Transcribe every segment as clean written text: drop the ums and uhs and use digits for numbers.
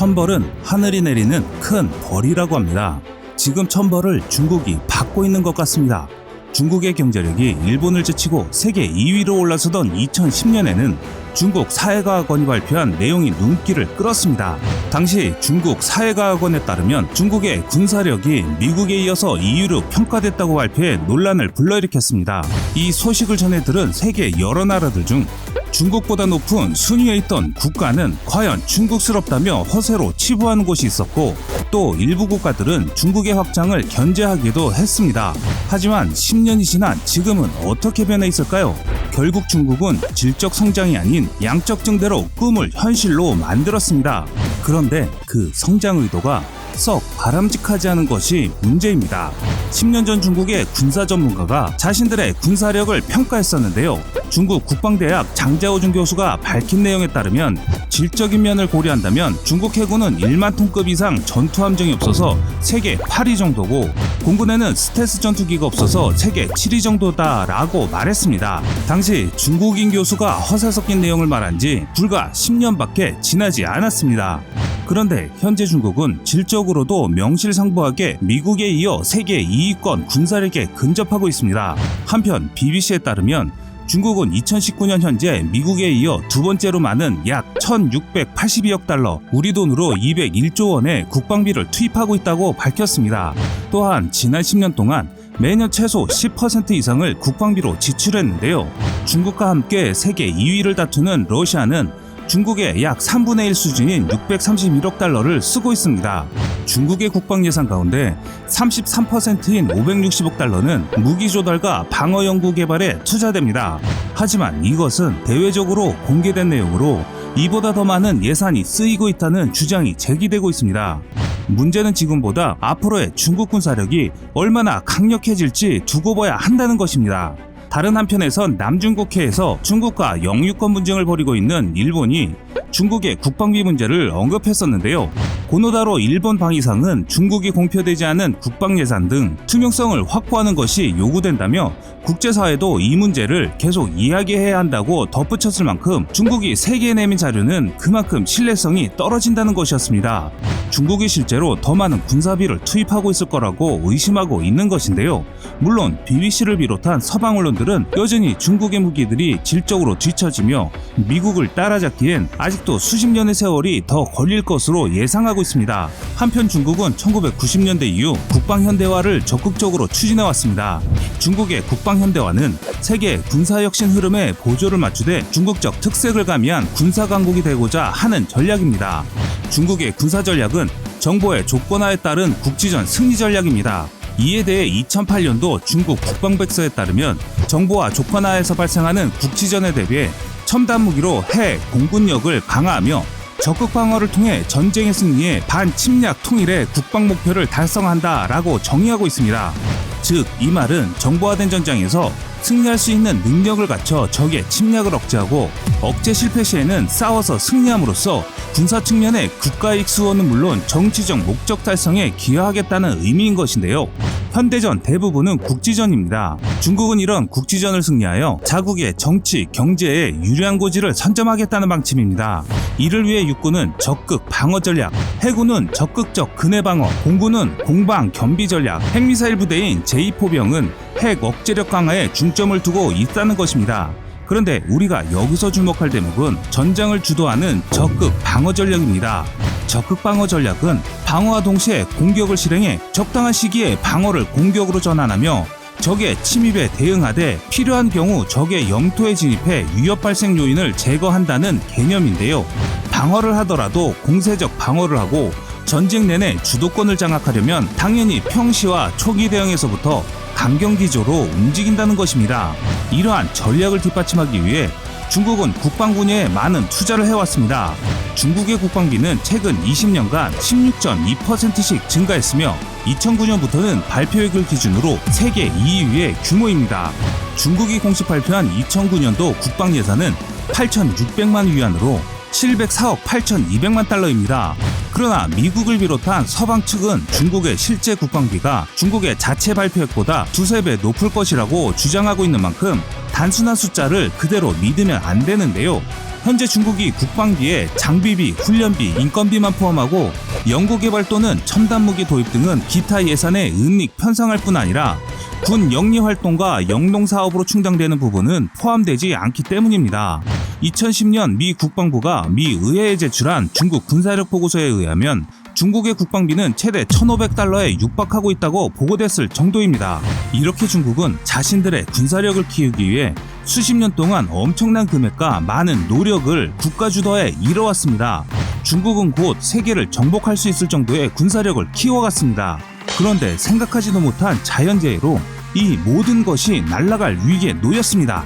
천벌은 하늘이 내리는 큰 벌이라고 합니다. 지금 천벌을 중국이 받고 있는 것 같습니다. 중국의 경제력이 일본을 제치고 세계 2위로 올라서던 2010년에는 중국 사회과학원이 발표한 내용이 눈길을 끌었습니다. 당시 중국 사회과학원에 따르면 중국의 군사력이 미국에 이어서 2위로 평가됐다고 발표해 논란을 불러일으켰습니다. 이 소식을 전해 들은 세계 여러 나라들 중 중국보다 높은 순위에 있던 국가는 과연 중국스럽다며 허세로 치부하는 곳이 있었고, 또 일부 국가들은 중국의 확장을 견제하기도 했습니다. 하지만 10년이 지난 지금은 어떻게 변해 있을까요? 결국 중국은 질적 성장이 아닌 양적 증대로 꿈을 현실로 만들었습니다. 그런데 그 성장 의도가 썩 바람직하지 않은 것이 문제입니다. 10년 전 중국의 군사 전문가가 자신들의 군사력을 평가했었는데요. 중국 국방대학 장자오준 교수가 밝힌 내용에 따르면 질적인 면을 고려한다면 중국 해군은 1만 톤급 이상 전투함정이 없어서 세계 8위 정도고, 공군에는 스텔스 전투기가 없어서 세계 7위 정도다라고 말했습니다. 당시 중국인 교수가 허세 섞인 내용을 말한 지 불과 10년밖에 지나지 않았습니다. 그런데 현재 중국은 질적으로도 명실상부하게 미국에 이어 세계 2위권 군사력에 근접하고 있습니다. 한편 BBC에 따르면 중국은 2019년 현재 미국에 이어 두 번째로 많은 약 1,682억 달러, 우리 돈으로 201조 원의 국방비를 투입하고 있다고 밝혔습니다. 또한 지난 10년 동안 매년 최소 10% 이상을 국방비로 지출했는데요. 중국과 함께 세계 2위를 다투는 러시아는 중국의 약 3분의 1 수준인 631억 달러를 쓰고 있습니다. 중국의 국방 예산 가운데 33%인 560억 달러는 무기 조달과 방어 연구 개발에 투자됩니다. 하지만 이것은 대외적으로 공개된 내용으로 이보다 더 많은 예산이 쓰이고 있다는 주장이 제기되고 있습니다. 문제는 지금보다 앞으로의 중국 군사력이 얼마나 강력해질지 두고 봐야 한다는 것입니다. 다른 한편에선 남중국해에서 중국과 영유권 분쟁을 벌이고 있는 일본이 중국의 국방비 문제를 언급했었는데요. 고노다로 일본 방위상은 중국이 공표되지 않은 국방 예산 등 투명성을 확보하는 것이 요구된다며 국제사회도 이 문제를 계속 이야기해야 한다고 덧붙였을 만큼 중국이 세계에 내민 자료는 그만큼 신뢰성이 떨어진다는 것이었습니다. 중국이 실제로 더 많은 군사비를 투입하고 있을 거라고 의심하고 있는 것인데요. 물론 BBC를 비롯한 서방 언론들은 여전히 중국의 무기들이 질적으로 뒤처지며 미국을 따라잡기엔 아직도 수십 년의 세월이 더 걸릴 것으로 예상하고 있습니다. 한편 중국은 1990년대 이후 국방 현대화를 적극적으로 추진해왔습니다. 중국의 국방 현대화는 세계 군사혁신 흐름에 보조를 맞추되 중국적 특색을 가미한 군사 강국이 되고자 하는 전략입니다. 중국의 군사 전략은 정보의 조건화에 따른 국지전 승리 전략입니다. 이에 대해 2008년도 중국 국방백서에 따르면 정보화 조건화에서 발생하는 국지전에 대비해 첨단 무기로 해, 공군력을 강화하며 적극 방어를 통해 전쟁의 승리에 반침략 통일의 국방 목표를 달성한다라고 정의하고 있습니다. 즉, 이 말은 정보화된 전장에서 승리할 수 있는 능력을 갖춰 적의 침략을 억제하고 억제 실패 시에는 싸워서 승리함으로써 군사 측면의 국가이익 수호는 물론 정치적 목적 달성에 기여하겠다는 의미인 것인데요. 현대전 대부분은 국지전입니다. 중국은 이런 국지전을 승리하여 자국의 정치, 경제에 유리한 고지를 선점하겠다는 방침입니다. 이를 위해 육군은 적극 방어 전략, 해군은 적극적 근해 방어, 공군은 공방 겸비 전략, 핵미사일 부대인 제2포병은 핵 억제력 강화에 중점을 두고 있다는 것입니다. 그런데 우리가 여기서 주목할 대목은 전장을 주도하는 적극 방어 전략입니다. 적극 방어 전략은 방어와 동시에 공격을 실행해 적당한 시기에 방어를 공격으로 전환하며 적의 침입에 대응하되 필요한 경우 적의 영토에 진입해 위협 발생 요인을 제거한다는 개념인데요. 방어를 하더라도 공세적 방어를 하고 전쟁 내내 주도권을 장악하려면 당연히 평시와 초기 대응에서부터 강경기조로 움직인다는 것입니다. 이러한 전략을 뒷받침하기 위해 중국은 국방 분야에 많은 투자를 해왔습니다. 중국의 국방비는 최근 20년간 16.2%씩 증가했으며 2009년부터는 발표액을 기준으로 세계 2위의 규모입니다. 중국이 공식 발표한 2009년도 국방 예산은 8,600만 위안으로 704억 8,200만 달러입니다. 그러나 미국을 비롯한 서방 측은 중국의 실제 국방비가 중국의 자체 발표액보다 두세 배 높을 것이라고 주장하고 있는 만큼 단순한 숫자를 그대로 믿으면 안 되는데요. 현재 중국이 국방비에 장비비, 훈련비, 인건비만 포함하고 연구개발 또는 첨단무기 도입 등은 기타 예산의 은닉 편성할 뿐 아니라 군 영리활동과 영농사업으로 충당되는 부분은 포함되지 않기 때문입니다. 2010년 미 국방부가 미 의회에 제출한 중국 군사력 보고서에 의하면 중국의 국방비는 최대 1,500달러에 육박하고 있다고 보고됐을 정도입니다. 이렇게 중국은 자신들의 군사력을 키우기 위해 수십 년 동안 엄청난 금액과 많은 노력을 국가 주도에 이뤄왔습니다. 중국은 곧 세계를 정복할 수 있을 정도의 군사력을 키워갔습니다. 그런데 생각하지도 못한 자연재해로 이 모든 것이 날아갈 위기에 놓였습니다.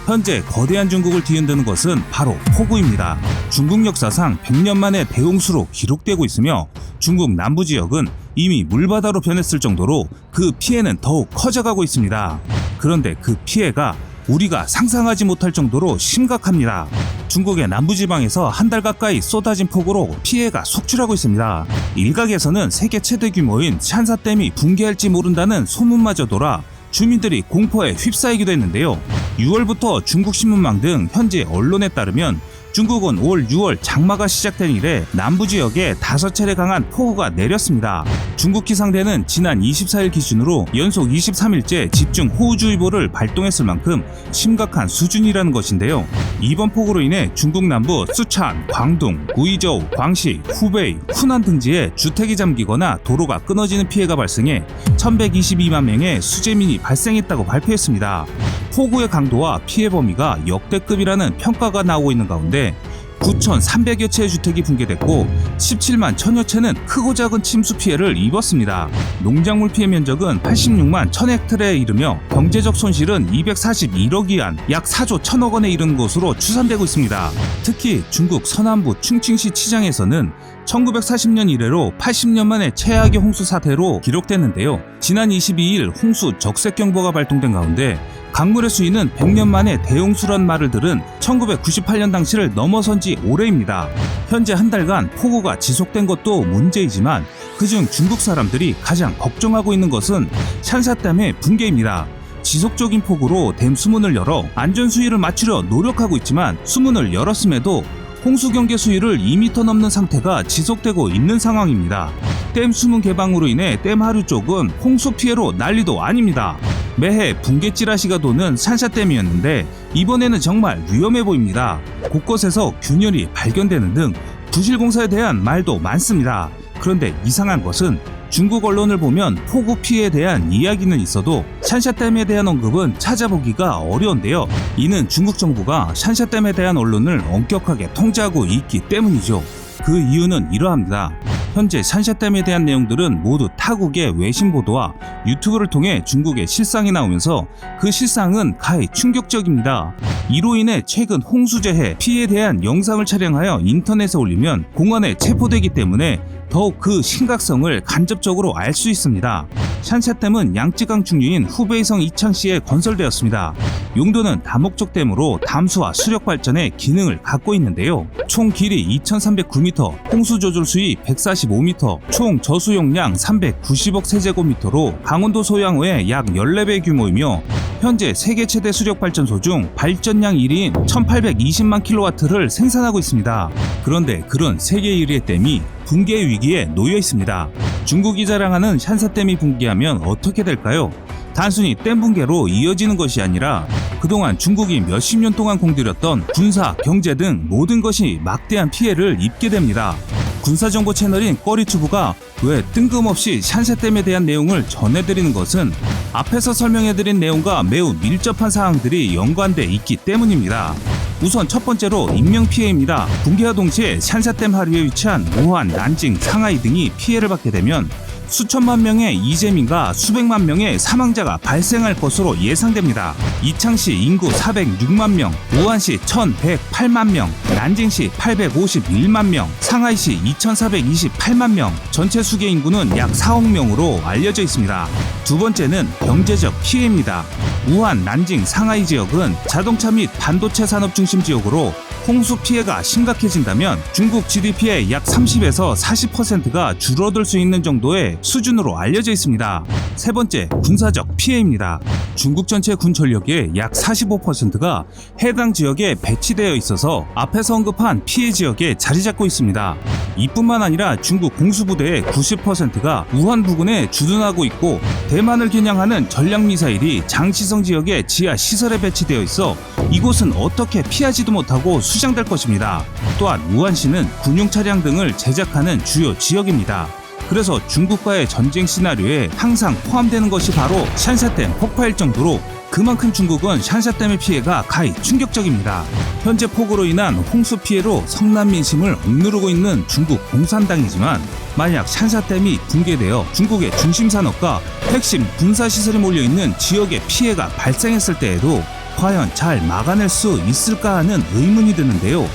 현재 거대한 중국을 뒤흔드는 것은 바로 폭우입니다. 중국 역사상 100년 만에 대홍수로 기록되고 있으며 중국 남부 지역은 이미 물바다로 변했을 정도로 그 피해는 더욱 커져가고 있습니다. 그런데 그 피해가 우리가 상상하지 못할 정도로 심각합니다. 중국의 남부지방에서 한 달 가까이 쏟아진 폭우로 피해가 속출하고 있습니다. 일각에서는 세계 최대 규모인 샨사댐이 붕괴할지 모른다는 소문마저 돌아 주민들이 공포에 휩싸이기도 했는데요. 6월부터 중국 신문망 등 현지 언론에 따르면 중국은 올 6월 장마가 시작된 이래 남부 지역에 5차례 강한 폭우가 내렸습니다. 중국 기상대는 지난 24일 기준으로 연속 23일째 집중 호우주의보를 발동했을 만큼 심각한 수준이라는 것인데요. 이번 폭우로 인해 중국 남부 수찬, 광둥, 구이저우, 광시, 후베이, 후난 등지에 주택이 잠기거나 도로가 끊어지는 피해가 발생해 1,122만 명의 수재민이 발생했다고 발표했습니다. 폭우의 강도와 피해 범위가 역대급이라는 평가가 나오고 있는 가운데 9,300여 채의 주택이 붕괴됐고 17만 1,000여 채는 크고 작은 침수 피해를 입었습니다. 농작물 피해 면적은 86만 1,000헥타르에 이르며 경제적 손실은 241억 위안, 약 4조 1,000억 원에 이르는 것으로 추산되고 있습니다. 특히 중국 서남부 충칭시 치장에서는 1940년 이래로 80년 만에 최악의 홍수 사태로 기록됐는데요. 지난 22일 홍수 적색경보가 발동된 가운데 강물의 수위는 100년 만에 대홍수란 말을 들은 1998년 당시를 넘어선 지 오래입니다. 현재 한 달간 폭우가 지속된 것도 문제이지만 그중 중국 사람들이 가장 걱정하고 있는 것은 샨사댐의 붕괴입니다. 지속적인 폭우로 댐 수문을 열어 안전 수위를 맞추려 노력하고 있지만 수문을 열었음에도 홍수 경계 수위를 2m 넘는 상태가 지속되고 있는 상황입니다. 댐 수문 개방으로 인해 댐 하류 쪽은 홍수 피해로 난리도 아닙니다. 매해 붕괴 찌라시가 도는 샨샤댐이었는데 이번에는 정말 위험해 보입니다. 곳곳에서 균열이 발견되는 등 부실 공사에 대한 말도 많습니다. 그런데 이상한 것은 중국 언론을 보면 폭우 피해에 대한 이야기는 있어도 샨샤댐에 대한 언급은 찾아보기가 어려운데요. 이는 중국 정부가 샨샤댐에 대한 언론을 엄격하게 통제하고 있기 때문이죠. 그 이유는 이러합니다. 현재 샨샤댐에 대한 내용들은 모두 타국의 외신 보도와 유튜브를 통해 중국의 실상이 나오면서 그 실상은 가히 충격적입니다. 이로 인해 최근 홍수재해 피해에 대한 영상을 촬영하여 인터넷에 올리면 공안에 체포되기 때문에 더욱 그 심각성을 간접적으로 알 수 있습니다. 샨샤댐은 양쯔강 중류인 후베이성 이창시에 건설되었습니다. 용도는 다목적 댐으로 담수와 수력 발전의 기능을 갖고 있는데요. 총 길이 2,309m, 홍수 조절 수위 145m, 총 저수 용량 390억 세제곱미터로 강원도 소양호의 약 14배 규모이며 현재 세계 최대 수력 발전소 중 발전량 1위인 1,820만 킬로와트를 생산하고 있습니다. 그런데 그런 세계 1위의 댐이 붕괴 위기에 놓여 있습니다. 중국이 자랑하는 샨사댐이 붕괴하면 어떻게 될까요? 단순히 댐 붕괴로 이어지는 것이 아니라 그동안 중국이 몇십 년 동안 공들였던 군사, 경제 등 모든 것이 막대한 피해를 입게 됩니다. 군사정보 채널인 꺼리튜브가 왜 뜬금없이 샨사댐에 대한 내용을 전해드리는 것은 앞에서 설명해드린 내용과 매우 밀접한 사항들이 연관돼 있기 때문입니다. 우선 첫 번째로 인명피해입니다. 붕괴와 동시에 샨사댐 하류에 위치한 우한, 난징, 상하이 등이 피해를 받게 되면 수천만 명의 이재민과 수백만 명의 사망자가 발생할 것으로 예상됩니다. 이창시 인구 406만 명, 우한시 1,108만 명, 난징시 851만 명, 상하이시 2,428만 명, 전체 수계 인구는 약 4억 명으로 알려져 있습니다. 두 번째는 경제적 피해입니다. 우한, 난징, 상하이 지역은 자동차 및 반도체 산업 중심 지역으로 홍수 피해가 심각해진다면 중국 GDP의 약 30에서 40%가 줄어들 수 있는 정도의 수준으로 알려져 있습니다. 세 번째, 군사적 피해입니다. 중국 전체 군 전력의 약 45%가 해당 지역에 배치되어 있어서 앞에서 언급한 피해 지역에 자리 잡고 있습니다. 이뿐만 아니라 중국 공수부대의 90%가 우한 부근에 주둔하고 있고 대만을 겨냥하는 전략미사일이 장시성 지역의 지하 시설에 배치되어 있어 이곳은 어떻게 피하지도 못하고 수장될 것입니다. 또한 우한시는 군용 차량 등을 제작하는 주요 지역입니다. 그래서 중국과의 전쟁 시나리오에 항상 포함되는 것이 바로 샨샤댐 폭파일 정도로 그만큼 중국은 샨샤댐의 피해가 가히 충격적입니다. 현재 폭우로 인한 홍수 피해로 성난 민심을 억누르고 있는 중국 공산당이지만 만약 샨샤댐이 붕괴되어 중국의 중심 산업과 핵심 군사시설이 몰려있는 지역에 피해가 발생했을 때에도 과연 잘 막아낼 수 있을까 하는 의문이 드는데요.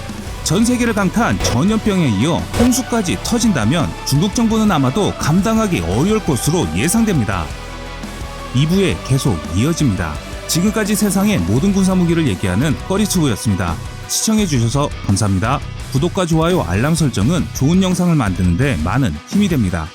전 세계를 강타한 전염병에 이어 홍수까지 터진다면 중국 정부는 아마도 감당하기 어려울 것으로 예상됩니다. 2부에 계속 이어집니다. 지금까지 세상의 모든 군사무기를 얘기하는 꺼리튜브였습니다. 시청해주셔서 감사합니다. 구독과 좋아요, 알람 설정은 좋은 영상을 만드는 데 많은 힘이 됩니다.